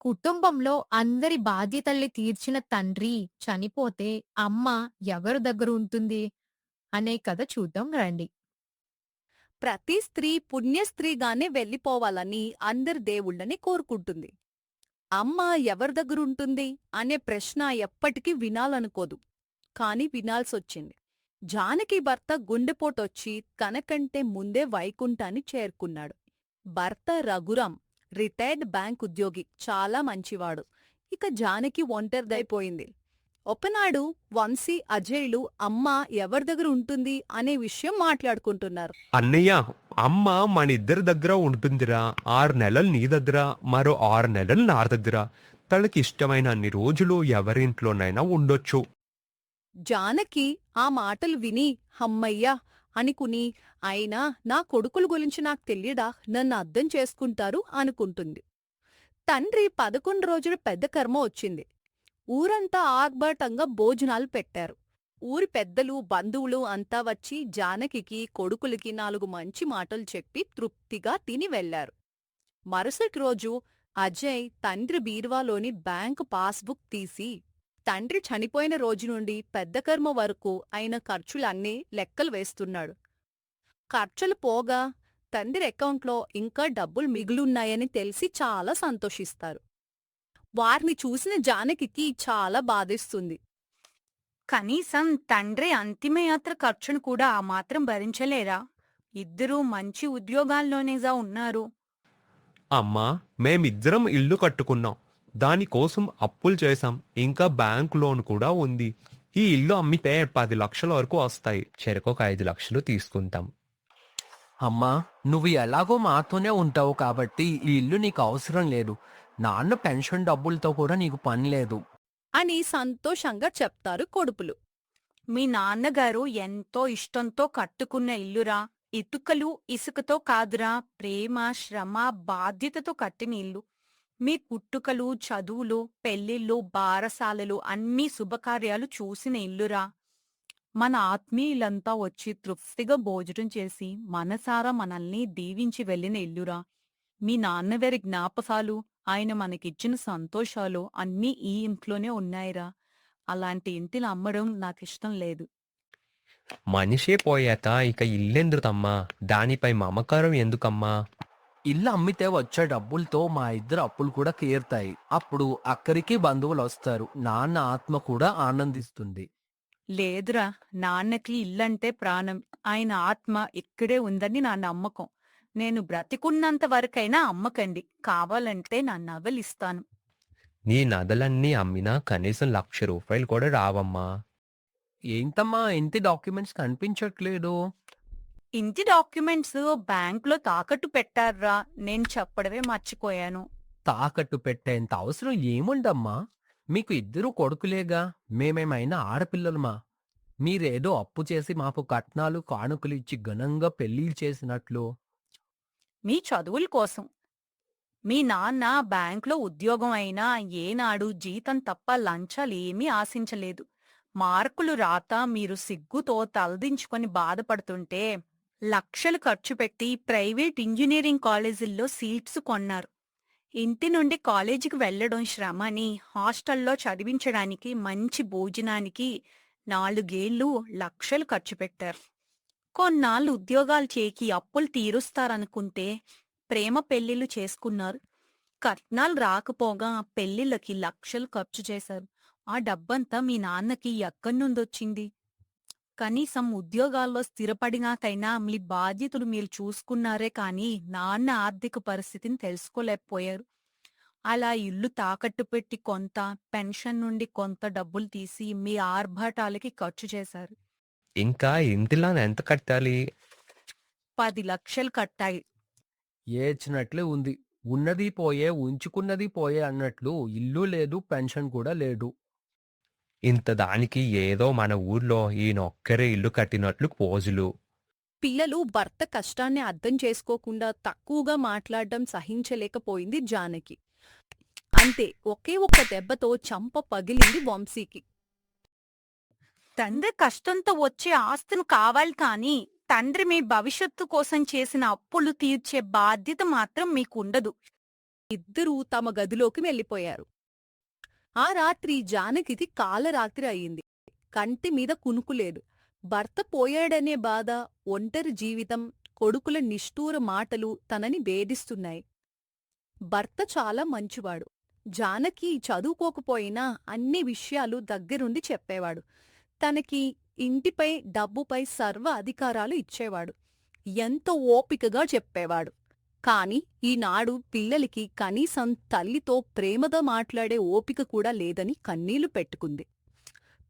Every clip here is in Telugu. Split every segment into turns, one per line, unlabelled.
కుటుంబంలో అందరి బాధ్యతల్ని తీర్చిన తండ్రి చనిపోతే అమ్మ ఎవరి దగ్గర ఉంటుంది అనే కథ చూద్దాం రండి.
ప్రతి స్త్రీ పుణ్యస్త్రీగానే వెళ్ళిపోవాలని అందరి దేవుళ్ళని కోరుకుంటుంది. అమ్మ ఎవరి దగ్గరుంటుంది అనే ప్రశ్న ఎప్పటికీ వినాలనుకోదు. కాని వినాల్సొచ్చింది. జానకి భర్త గుండెపోటొచ్చి తనకంటే ముందే వైకుంఠాన్ని చేరుకున్నాడు. భర్త రఘురాం రిటైర్డ్ బ్యాంక్ ఉద్యోగి, చాలా మంచివాడు. ఇక జానకి ఒంటరిదైపోయింది. ఒకనాడు వంశీ, అజయ్లు అమ్మ ఎవరి దగ్గర ఉంటుంది అనే విషయం మాట్లాడుకుంటున్నారు.
అన్నయ్య, అమ్మ మనిద్దరి దగ్గర ఉంటుందిరా. 6 నెలలు నీ దగ్గర, మరో 6 నెలలు నా దగ్గర. తనకి ఇష్టమైన అన్ని రోజులు ఎవరింట్లోనైనా ఉండొచ్చు.
జానకి ఆ మాటలు విని హమ్మయ్యా అనుకుని, అయినా నా కొడుకుల గురించి నాకు తెలియడా, నన్ను అర్థం చేసుకుంటారు అనుకుంటుంది. తండ్రి 11 రోజుల పెద్ద కర్మ వచ్చింది. ఊరంతా ఆర్భాటంగా భోజనాలు పెట్టారు. ఊరి పెద్దలు, బంధువులు అంతా వచ్చి జానకికి, కొడుకులకి 4 మంచి మాటలు చెప్పి తృప్తిగా తిని వెళ్లారు. మరుసటి రోజు అజయ్ తండ్రి బీరువాలోని బ్యాంకు పాస్బుక్ తీసి తండ్రి చనిపోయిన రోజు నుండి పెద్ద కర్మ వరకు అయిన ఖర్చులన్నీ లెక్కలు వేస్తున్నాడు. ఖర్చులు పోగా తండ్రి అకౌంట్లో ఇంకా డబ్బులు మిగులున్నాయని తెలిసి చాలా సంతోషిస్తారు. వారిని చూసిన జానకికి చాలా బాధేస్తుంది.
కనీసం తండ్రి అంతిమయాత్ర ఖర్చును కూడా ఆ మాత్రం భరించలేరా? ఇద్దరూ మంచి ఉద్యోగాల్లోనేగా ఉన్నారు.
అమ్మా, మేమిద్దరం ఇల్లు కట్టుకున్నాం. దానికోసం అప్పులు చేశాం. ఇంకా బ్యాంక్ లోన్ కూడా ఉంది. ఈ ఇల్లు అమ్మితే 10 లక్షల వరకు వస్తాయి. చెరకొక 5 లక్షలు తీసుకుంటాం.
అమ్మా, నువ్వు ఎలాగో మాతోనే ఉంటావు కాబట్టి ఈ ఇల్లు నీకు అవసరం లేదు. నాన్న పెన్షన్ డబ్బులతో కూడా నీకు పని లేదు.
అని సంతోషంగా చెప్తారు కొడుకులు.
మీ నాన్నగారు ఎంతో ఇష్టంతో కట్టుకున్న ఇల్లురా. ఇటుకలు ఇసుకతో కాదురా, ప్రేమ, శ్రమ, బాధ్యతతో కట్టిన ఇల్లు. మీ పుట్టుకలు, చదువులు, పెళ్ళిళ్ళు, బారసాలలు అన్నీ శుభకార్యాలు చూసిన ఇల్లురా. మన ఆత్మీయులంతా వచ్చి తృప్తిగా భోజనం చేసి మనసారా మనల్ని దీవించి వెళ్ళిన ఇల్లురా. మీ నాన్నగారి జ్ఞాపకాలు, ఆయన మనకిచ్చిన సంతోషాలు అన్నీ ఈ ఇంట్లోనే ఉన్నాయిరా. అలాంటి ఇంటిని అమ్మడం నాకిష్టం లేదు.
మనిషే పోయాక ఇక ఇల్లెందుకమ్మా? దానిపై మమకారం ఎందుకమ్మా?
ఇల్లు అమ్మితే వచ్చే డబ్బులతో మా ఇద్దరు అప్పులు కూడా తీరుతాయి. అప్పుడు అక్కడికి బంధువులు వస్తారు. నాన్న ఆత్మ కూడా ఆనందిస్తుంది.
లేదురా, నాన్నకి ఇల్లంటే ప్రాణం. ఆయన ఆత్మ ఇక్కడే ఉందని నా నమ్మకం. నేను బ్రతికున్నంత వరకైనా అమ్మకండి. కావాలంటే నా నగలిస్తాను.
నీ నగలన్నీ అమ్మినా కనీసం 1,00,000 రూపాయలు కూడా రావమ్మా.
ఏంటమ్మా, ఇంటి డాక్యుమెంట్స్ కనిపించట్లేదు?
ఇంటి డాక్యుమెంట్స్ బ్యాంకులో తాకట్టు పెట్టారా, నేను చెప్పడమే మర్చిపోయాను.
తాకట్టు పెట్టేంత అవసరం ఏముందమ్మా? మీకు ఇద్దరు కొడుకులేగా. మేమేమైనా ఆడపిల్లలమా? మీరేదో అప్పు చేసి మాకు కట్నాలు కానుకలు ఇచ్చి ఘనంగా పెళ్లిళ్ళు చేసినట్లు.
మీ చదువుల కోసం. మీ నాన్న బ్యాంకులో ఉద్యోగం అయినా ఏనాడు జీతం తప్ప లంచాలేమీ ఆశించలేదు. మార్కులు రాక మీరు సిగ్గుతో తలదించుకొని బాధపడుతుంటే లక్షలు ఖర్చు పెట్టి ప్రైవేట్ ఇంజనీరింగ్ కాలేజీల్లో సీట్స్ కొన్నారు. ఇంటి నుండి కాలేజీకి వెళ్లడం శ్రమని హాస్టల్లో చదివించడానికి, మంచి భోజనానికి 4 ఏళ్లు లక్షలు ఖర్చు పెట్టారు. కొన్నాళ్ళు ఉద్యోగాలు చేకి అప్పులు తీరుస్తారనుకుంటే ప్రేమ పెళ్లిళ్లు చేసుకున్నారు. కట్నాలు రాకపోగా పెళ్లిళ్ళకి లక్షలు ఖర్చు చేశారు. ఆ డబ్బంతా మీ నాన్నకి ఎక్కడ్నుందొచ్చింది? కనీసం ఉద్యోగాల్లో స్థిరపడినాకైనా మీ బాధ్యతలు మీరు చూసుకున్నారే కాని నాన్న ఆర్థిక పరిస్థితిని తెలుసుకోలేకపోయారు. అలా ఇల్లు తాకట్టు పెట్టి కొంత, పెన్షన్ నుండి కొంత డబ్బులు తీసి మీ ఆర్భాటాలకి ఖర్చు చేశారు.
ఇంకా ఇంటిలో ఎంత కట్టాలి?
10 లక్షలు కట్టాయి.
ఏడ్చినట్లే ఉంది. ఉన్నది పోయే, ఉంచుకున్నది పోయే అన్నట్లు ఇల్లు లేదు, పెన్షన్ కూడా లేదు.
ఇంత దానికి ఏదో మన ఊర్లో ఈయనొక్కరే ఇల్లు కట్టినట్లు పోజులు.
పిల్లలు భర్త కష్టాన్ని అర్థం చేసుకోకుండా తక్కువగా మాట్లాడడం సహించలేకపోయింది జానకి. అంతే, ఒకే ఒక్క దెబ్బతో చంప పగిలింది వంశీకి.
తండ్రి కష్టంతో వచ్చే ఆస్తులు కావాలి కాని తండ్రి మీ భవిష్యత్తు కోసం చేసిన అప్పులు తీర్చే బాధ్యత మాత్రం మీకుండదు.
ఇద్దరూ తమ గదిలోకి వెళ్ళిపోయారు. ఆ రాత్రి జానకిది కాలరాత్రి అయింది. కంటి మీద కునుకులేదు. భర్త పోయాడనే బాధ, ఒంటరి జీవితం, కొడుకుల నిష్ఠూర మాటలు తనని వేధిస్తున్నాయి. భర్త చాలా మంచివాడు. జానకి చదువుకోకపోయినా అన్ని విషయాలు దగ్గరుండి చెప్పేవాడు. తనకి ఇంటిపై, డబ్బుపై సర్వ అధికారాలు ఇచ్చేవాడు. ఎంతో ఓపికగా చెప్పేవాడు. కాని ఈనాడు పిల్లలకి కనీసం తల్లితో ప్రేమగా మాట్లాడే ఓపిక కూడా లేదని కన్నీళ్లు పెట్టుకుంది.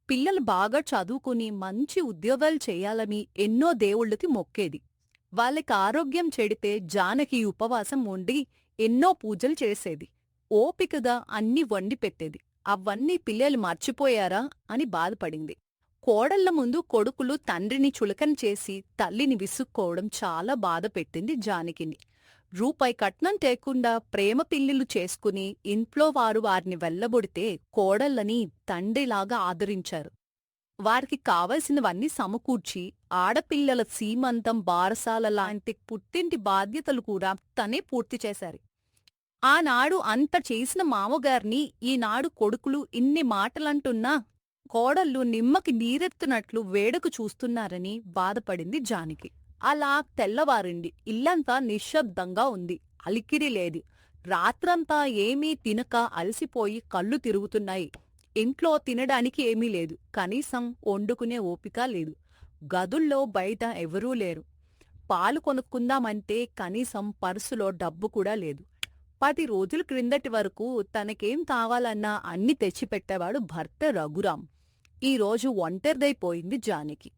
పిల్లలు బాగా చదువుకుని మంచి ఉద్యోగాలు చేయాలని ఎన్నో దేవుళ్ళకి మొక్కేది. వాళ్ళకి ఆరోగ్యం చెడితే జానకి ఉపవాసం ఉండి ఎన్నో పూజలు చేసేది. ఓపికగా అన్ని వండి పెట్టేది. అవన్నీ పిల్లలు మర్చిపోయారా అని బాధపడింది. కోడళ్ల ముందు కొడుకులు తండ్రిని చులకన చేసి తల్లిని విసుక్కోవడం చాలా బాధ పెట్టింది జానకిని. రూపాయి కట్నం తేకుండా ప్రేమ పిల్లిలు చేసుకుని ఇంట్లో వారిని వెళ్లబొడితే కోడళ్ళని తండ్రిలాగా ఆదరించారు. వారికి కావలసినవన్నీ సమకూర్చి ఆడపిల్లల సీమంతం, బారసాల లాంటి పుట్టింటి బాధ్యతలు కూడా తనే పూర్తి చేశారు. ఆనాడు అంత చేసిన మామగారిని ఈనాడు కొడుకులు ఇన్ని మాటలంటున్నా కోడళ్ళు నిమ్మకి నీరెత్తునట్లు వేడుక చూస్తున్నారని బాధపడింది జానకి. అలా తెల్లవారింది. ఇల్లంతా నిశ్శబ్దంగా ఉంది. అలికిడి లేదు. రాత్రంతా ఏమీ తినక అలసిపోయి కళ్ళు తిరుగుతున్నాయి. ఇంట్లో తినడానికి ఏమీ లేదు. కనీసం వండుకునే ఓపిక లేదు. గదుల్లో బయట ఎవరూ లేరు. పాలు కొనుక్కుందామంటే కనీసం పర్సులో డబ్బు కూడా లేదు. 10 రోజుల క్రిందటి వరకు తనకేం కావాలన్నా అన్ని తెచ్చిపెట్టేవాడు భర్త రఘురాం. ఈరోజు ఒంటరిదైపోయింది జానకి.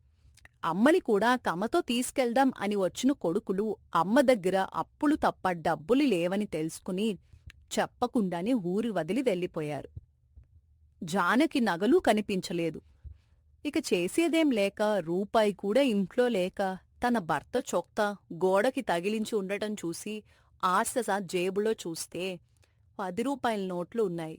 అమ్మని కూడా తమతో తీసుకెళ్దాం అని వచ్చిన కొడుకులు అమ్మ దగ్గర అప్పులు తప్ప డబ్బులు లేవని తెలుసుకుని చెప్పకుండానే ఊరి వదిలి వెళ్ళిపోయారు. జానకి నగలు కనిపించలేదు. ఇక చేసేదేం లేక, రూపాయి కూడా ఇంట్లో లేక, తన భర్త చొక్కా గోడకి తగిలించి ఉండటం చూసి ఆశస జేబులో చూస్తే 10 రూపాయల నోట్లు ఉన్నాయి.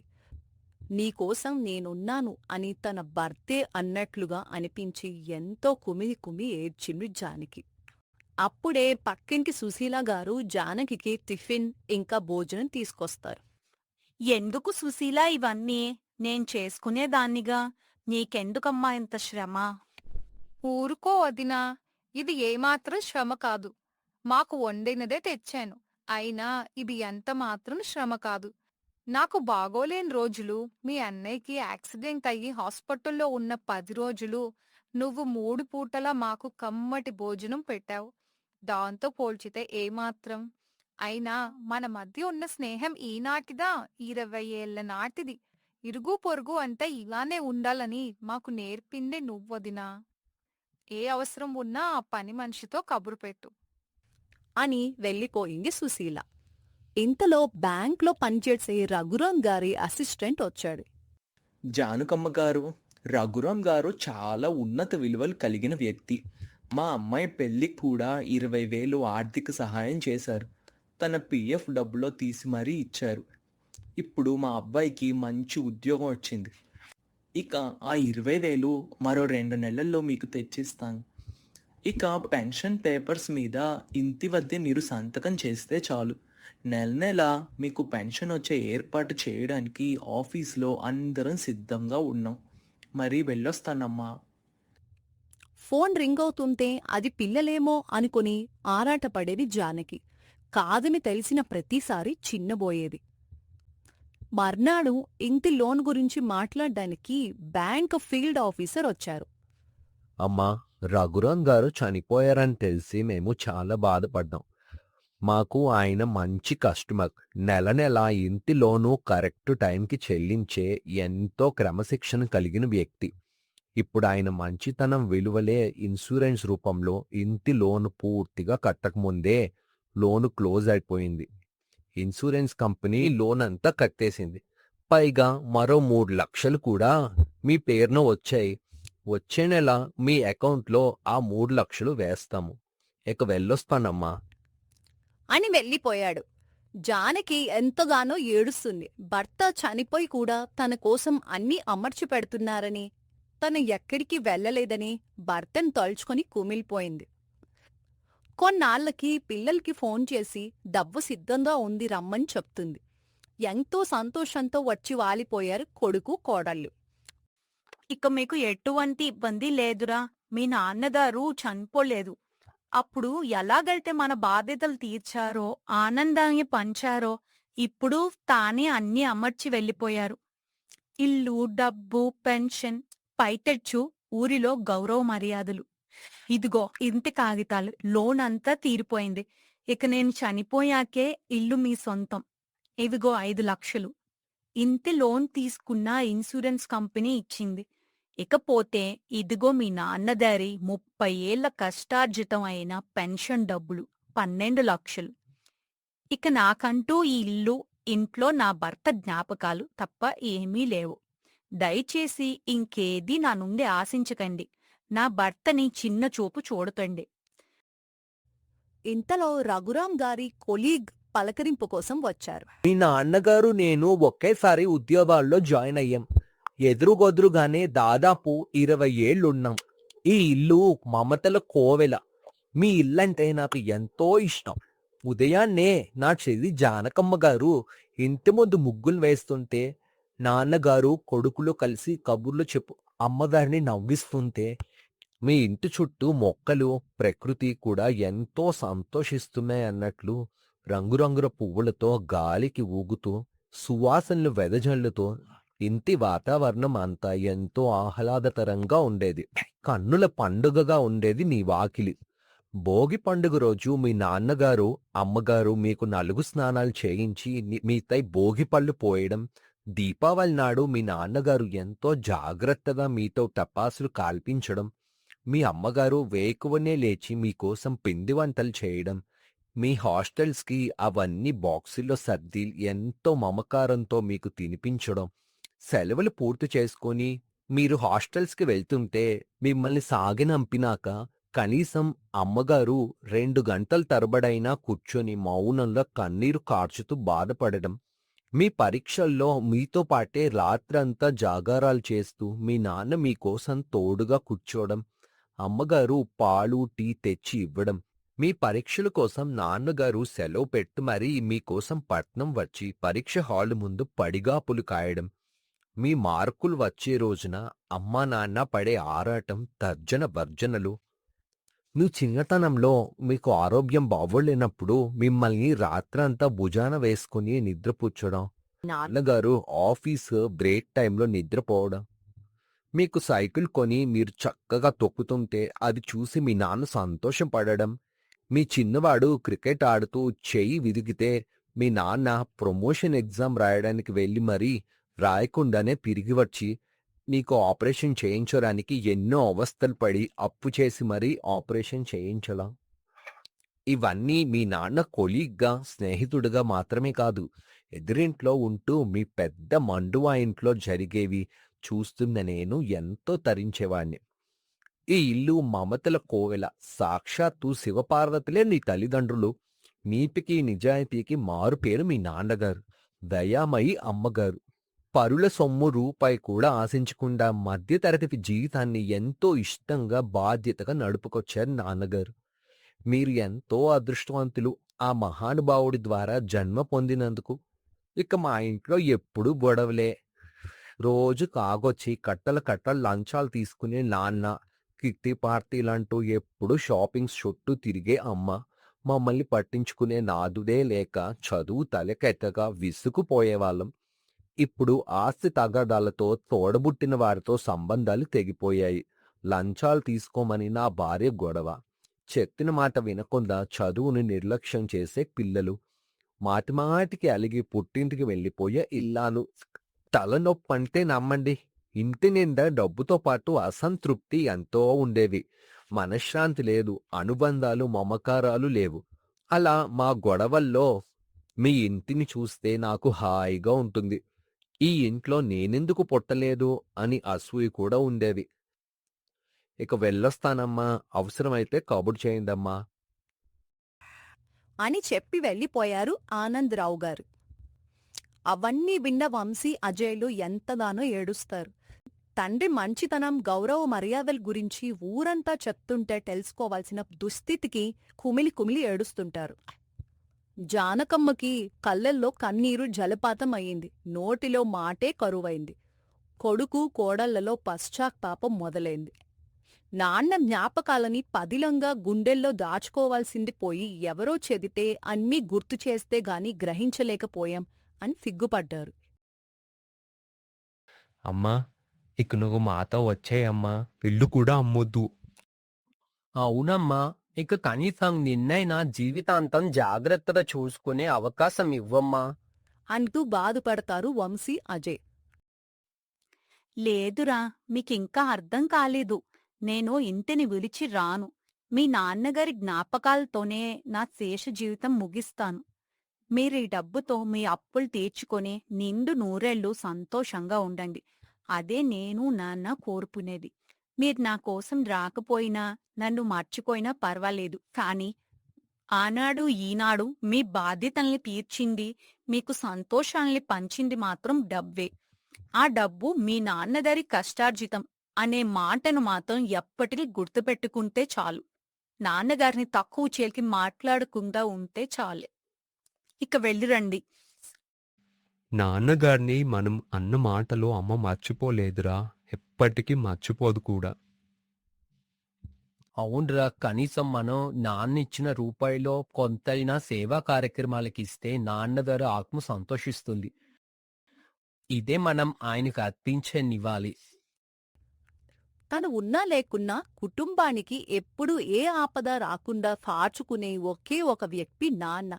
నీకోసం నేనున్నాను అని తన భర్తే అన్నట్లుగా అనిపించి ఎంతో కుమి ఏడ్చింది జానకి. అప్పుడే పక్కింటి సుశీలగారు జానకికి టిఫిన్ ఇంకా భోజనం తీసుకొస్తారు.
ఎందుకు సుశీలా ఇవన్నీ? నేను చేసుకునేదాన్నిగా. నీకెందుకమ్మా ఇంత శ్రమ?
ఊరుకో వదినా, ఇది ఏమాత్రం శ్రమ కాదు. మాకు వండినదే తెచ్చాను. అయినా ఇది ఎంత మాత్రం శ్రమ కాదు. నాకు బాగోలేని రోజులు, మీ అన్నయ్యకి యాక్సిడెంట్ అయ్యి హాస్పిటల్లో ఉన్న 10 రోజులు నువ్వు 3 పూటలా మాకు కమ్మటి భోజనం పెట్టావు. దాంతో పోల్చితే ఏమాత్రం? అయినా మన మధ్య ఉన్న స్నేహం ఈనాటిదా, 20 ఏళ్ల నాటిది. ఇరుగు పొరుగు అంటే ఇలానే ఉండాలని మాకు నేర్పిందే నువ్వొదినా. ఏ అవసరం ఉన్నా ఆ పని మనిషితో కబురు పెట్టు
అని వెళ్ళిపోయింది సుశీల. ఇంతలో బ్యాంక్లో పనిచేసే రఘురాం గారి అసిస్టెంట్ వచ్చాడు.
జానుకమ్మ గారు, రఘురాం గారు చాలా ఉన్నత విలువలు కలిగిన వ్యక్తి. మా అమ్మాయి పెళ్ళికి కూడా 20,000 ఆర్థిక సహాయం చేశారు. తన పిఎఫ్ డబ్బులో తీసి మరీ ఇచ్చారు. ఇప్పుడు మా అబ్బాయికి మంచి ఉద్యోగం వచ్చింది. ఇక ఆ 20,000 మరో 2 నెలల్లో మీకు తెచ్చిస్తాను. ఇక పెన్షన్ పేపర్స్ మీద ఇంటి వద్దే మీరు సంతకం చేస్తే చాలు. నెల మీకు పెన్షన్ వచ్చే ఏర్పాటు చేయడానికి ఆఫీస్లో అందరం సిద్ధంగా ఉన్నాం. మరీ వెళ్ళొస్తానమ్మా.
ఫోన్ రింగ్ అవుతుంటే అది పిల్లలేమో అనుకుని ఆరాటపడేది జానకి. కాదని తెలిసిన ప్రతిసారి చిన్నబోయేది. మర్నాడు ఇంటి లోన్ గురించి మాట్లాడ్డానికి బ్యాంక్ ఫీల్డ్ ఆఫీసర్ వచ్చారు.
అమ్మా, రఘురాం గారు చనిపోయారని తెలిసి మేము చాలా బాధపడ్డాం. మాకు ఆయన మంచి కస్టమర్. నెల ఇంటి లోను కరెక్ట్ టైంకి చెల్లించే ఎంతో క్రమశిక్షణ కలిగిన వ్యక్తి. ఇప్పుడు ఆయన మంచితనం విలువలే ఇన్సూరెన్స్ రూపంలో ఇంటి లోను పూర్తిగా కట్టకముందే లోను క్లోజ్ అయిపోయింది. ఇన్సూరెన్స్ కంపెనీ లోన్ అంతా కట్టేసింది. పైగా మరో 3 లక్షలు కూడా మీ పేరున వచ్చాయి. వచ్చే నెల మీ అకౌంట్లో ఆ 3 లక్షలు వేస్తాము. ఇక వెళ్ళొస్తానమ్మా
అని వెళ్ళిపోయాడు. జానకి ఎంతగానో ఏడుస్తుంది. భర్త చనిపోయి కూడా తన కోసం అన్నీ అమర్చి పెడుతున్నారని, తను ఎక్కడికి వెళ్ళలేదని భర్తను తలుచుకొని కుమిలిపోయింది. కొన్నాళ్లకి పిల్లలకి ఫోన్ చేసి డబ్బు సిద్ధంగా ఉంది రమ్మని చెప్తుంది. ఎంతో సంతోషంతో వచ్చి వాలిపోయారు కొడుకు కోడళ్ళు.
ఇక మీకు ఎటువంటి ఇబ్బంది లేదురా. మీ నాన్నగారు చనిపోలేదు. అప్పుడు ఎలాగైతే మన బాధ్యతలు తీర్చారో, ఆనందాన్ని పంచారో, ఇప్పుడు తానే అన్నీ అమర్చి వెళ్ళిపోయారు. ఇల్లు, డబ్బు, పెన్షన్, పైటెచ్చు, ఊరిలో గౌరవ మర్యాదలు. ఇదిగో ఇంటి కాగితాలు, లోన్ అంతా తీరిపోయింది. ఇక నేను చనిపోయాకే ఇల్లు మీ సొంతం. ఇవిగో 5 లక్షలు. ఇంటి లోన్ తీసుకున్న ఇన్సూరెన్స్ కంపెనీ ఇచ్చింది. ఇకపోతే ఇదిగో మీ నాన్నదారి 30 ఏళ్ల కష్టార్జితం అయిన పెన్షన్ డబ్బులు 12 లక్షలు. ఇక నాకంటూ ఈ ఇల్లు, ఇంట్లో నా భర్త జ్ఞాపకాలు తప్ప ఏమీ లేవు. దయచేసి ఇంకేదీ నా నుండి ఆశించకండి. నా భర్తని చిన్న చూపు చూడకండి.
ఇంతలో రఘురాం గారి కొలీగ్ పలకరింపు కోసం వచ్చారు.
మీ నాన్నగారు నేను ఒకేసారి ఉద్యోగాల్లో జాయిన్ అయ్యాం. ఎదురుగొదురుగానే దాదాపు 20 ఏళ్లున్నాం. ఈ ఇల్లు మమతల కోవెల. మీ ఇల్లంటే నాకు ఎంతో ఇష్టం. ఉదయాన్నే నా చెల్లి జానకమ్మ గారు ఇంటి ముందు ముగ్గులు వేస్తుంటే, నాన్నగారు కొడుకులు కలిసి కబుర్లు చెప్పు అమ్మగారిని నవ్విస్తుంటే, మీ ఇంటి చుట్టూ మొక్కలు, ప్రకృతి కూడా ఎంతో సంతోషిస్తున్నాయన్నట్లు రంగురంగుల పువ్వులతో గాలికి ఊగుతూ, సువాసనలు వెదజల్లుతూ ఇంటి వాతావరణం అంతా ఎంతో ఆహ్లాదకరంగా ఉండేది. కన్నుల పండుగగా ఉండేది నీ వాకిలి. భోగి పండుగ రోజు మీ నాన్నగారు, అమ్మగారు మీకు నలుగు స్నానాలు చేయించి మీపై భోగి పళ్ళు పోయడం, దీపావళి నాడు మీ నాన్నగారు ఎంతో జాగ్రత్తగా మీతో టపాసులు కాల్పించడం, మీ అమ్మగారు వేకువనే లేచి మీకోసం పిండి వంటలు చేయడం, మీ హాస్టల్స్కి అవన్నీ బాక్సుల్లో సర్ది ఎంతో మమకారంతో మీకు తినిపించడం, సెలవులు పూర్తి చేసుకొని మీరు హాస్టల్స్కి వెళ్తుంటే మిమ్మల్ని సాగనంపినాక కనీసం అమ్మగారు 2 గంటల తరబడైనా కూర్చొని మౌనంలో కన్నీరు కార్చుతూ బాధపడడం, మీ పరీక్షల్లో మీతో పాటే రాత్రంతా జాగారాలు చేస్తూ మీ నాన్న మీకోసం తోడుగా కూర్చోవడం, అమ్మగారు పాలు, టీ తెచ్చి ఇవ్వడం, మీ పరీక్షల కోసం నాన్నగారు సెలవు పెట్టి మరీ మీకోసం పట్నం వచ్చి పరీక్ష హాలు ముందు పడిగాపులు కాయడం, మీ మార్కులు వచ్చే రోజున అమ్మా నాన్న పడే ఆరాటం, తర్జన భర్జనలు, మీ చిన్నతనంలో మీకు ఆరోగ్యం బాగోలేనప్పుడు మిమ్మల్ని రాత్రంతా భుజాన వేసుకుని నిద్రపుచ్చడం, నాన్నగారు ఆఫీసు బ్రేక్ టైంలో నిద్రపోవడం, మీకు సైకిల్ కొని మీరు చక్కగా తొక్కుతుంటే అది చూసి మీ నాన్న సంతోషపడడం, మీ చిన్నవాడు క్రికెట్ ఆడుతూ చెయ్యి విరిగితే మీ నాన్న ప్రమోషన్ ఎగ్జామ్ రాయడానికి వెళ్ళి మరీ రాయకుండానే తిరిగి వచ్చి నీకు ఆపరేషన్ చేయించడానికి ఎన్నో అవస్థలు పడి అప్పు చేసి మరీ ఆపరేషన్ చేయించడం. ఇవన్నీ మీ నాన్న కొలీగ్గా, స్నేహితుడిగా మాత్రమే కాదు, ఎదురింట్లో ఉంటూ మీ పెద్ద మండువా ఇంట్లో జరిగేవి చూస్తున్న నేను ఎంతో తరించేవాణ్ణి. ఈ ఇల్లు మమతల కోవెల. సాక్షాత్తు శివపార్వతులే నీ తల్లిదండ్రులు. నీతికి నిజాయితీకి మారు పేరు మీ నాన్నగారు, దయామయి అమ్మగారు. పరుల సొమ్ము రూపాయి కూడా ఆశించకుండా మధ్యతరగతి జీవితాన్ని ఎంతో ఇష్టంగా, బాధ్యతగా నడుపుకొచ్చారు నాన్నగారు. మీరు ఎంతో అదృష్టవంతులు ఆ మహానుభావుడి ద్వారా జన్మ పొందినందుకు. ఇక మా ఇంట్లో ఎప్పుడూ గొడవలే. రోజు కాగొచ్చి కట్టల కట్టలు లంచాలు తీసుకునే నాన్న, కిట్టి పార్టీలంటూ ఎప్పుడు షాపింగ్స్ చుట్టూ తిరిగే అమ్మ, మమ్మల్ని పట్టించుకునే నాదుడే లేక చదువు తలకెత్తక విసుకుపోయేవాళ్ళం. ఇప్పుడు ఆస్తి తగాదాలతో తోడబుట్టిన వారితో సంబంధాలు తెగిపోయాయి. లంచాలు తీసుకోమని నా భార్య గొడవ, చెప్పిన మాట వినకుండా చదువుని నిర్లక్ష్యం చేసే పిల్లలు, మాటిమాటికి అలిగి పుట్టింటికి వెళ్ళిపోయే ఇల్లాలు. తలనొప్పంటే నమ్మండి, ఇంటి నిండా డబ్బుతో పాటు అసంతృప్తి ఎంతో ఉండేవి. మనశ్శాంతి లేదు, అనుబంధాలు, మమకారాలు లేవు. అలా మా గొడవల్లో మీ ఇంటిని చూస్తే నాకు హాయిగా ఉంటుంది. ఈ ఇంట్లో నేనెందుకు పుట్టలేదు అని అసూయ కూడా ఉండేవి. ఇక వెళ్ళొస్తానమ్మా, అవసరమైతే కబురు చేయండమ్మా
అని చెప్పి వెళ్ళిపోయారు ఆనందరావు గారు. అవన్నీ విన్న వంశీ, అజయ్లు ఎంతగానో ఏడుస్తారు. తండ్రి మంచితనం, గౌరవ మర్యాదల గురించి ఊరంతా చెప్తుంటే తెలుసుకోవాల్సిన దుస్థితికి కుమిలి కుమిలి ఏడుస్తుంటారు. జానకమ్మకి కళ్ళల్లో కన్నీరు జలపాతం అయింది. నోటిలో మాటే కరువైంది. కొడుకు కోడళ్లలో పశ్చాత్తాపం మొదలైంది. నాన్న జ్ఞాపకాలని పదిలంగా గుండెల్లో దాచుకోవాల్సింది పోయి ఎవరో చెబితే అన్నీ గుర్తు చేస్తే గాని గ్రహించలేకపోయాం అని సిగ్గుపడ్డారు.
అమ్మా ఇక నువ్వు మాతో వచ్చేయమ్మా, ఇల్లు కూడా అమ్మొద్దు.
అవునమ్మా, ఇక కనీసం నిన్నైనా జీవితాంతం జాగ్రత్తగా చూసుకునే అవకాశం ఇవ్వమ్మా.
అంటూ బాధపడతారు వంశీ, అజయ్.
లేదురా, మీకింకా అర్థం కాలేదు. నేను ఇంటిని విడిచి రాను. మీ నాన్నగారి జ్ఞాపకాలతోనే నా శేష జీవితం ముగిస్తాను. మీరీ డబ్బుతో మీ అప్పులు తీర్చుకొని నిండు నూరేళ్లు సంతోషంగా ఉండండి. అదే నేను నాన్న కోరుకునేది. మీరు నా కోసం రాకపోయినా, నన్ను మర్చిపోయినా పర్వాలేదు. కాని ఆనాడు ఈనాడు మీ బాధ్యతల్ని తీర్చింది, మీకు సంతోషాల్ని పంచింది మాత్రం డబ్బే. ఆ డబ్బు మీ నాన్నగారి కష్టార్జితం అనే మాటను మాత్రం ఎప్పటికీ గుర్తుపెట్టుకుంటే చాలు. నాన్నగారిని తక్కువ చేలికి మాట్లాడకుండా ఉంటే చాలే. ఇక వెళ్ళిరండి.
నాన్నగారిని మనం అన్న మాటలు అమ్మ మర్చిపోలేదురా, ఎప్పటికీ మర్చిపోదు కూడా.
అవునరా, కనీసం మనం నాన్నిచ్చిన రూపాయిలో కొంతైనా సేవా కార్యక్రమాలకి ఇస్తే నాన్నగారు ఆత్మ సంతోషిస్తుంది. ఇదే మనం ఆయనకు అర్పించే నివాళి.
తను ఉన్నా లేకున్నా కుటుంబానికి ఎప్పుడూ ఏ ఆపద రాకుండా కాచుకునే ఒకే ఒక వ్యక్తి నాన్న.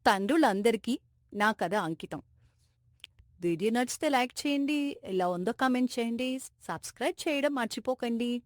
తండ్రులందరికీ నా కథ అంకితం. వీడియో నచ్చితే లైక్ చేయండి, ఎలా ఉందో కామెంట్ చేయండి, సబ్స్క్రైబ్ చేయడం మర్చిపోకండి.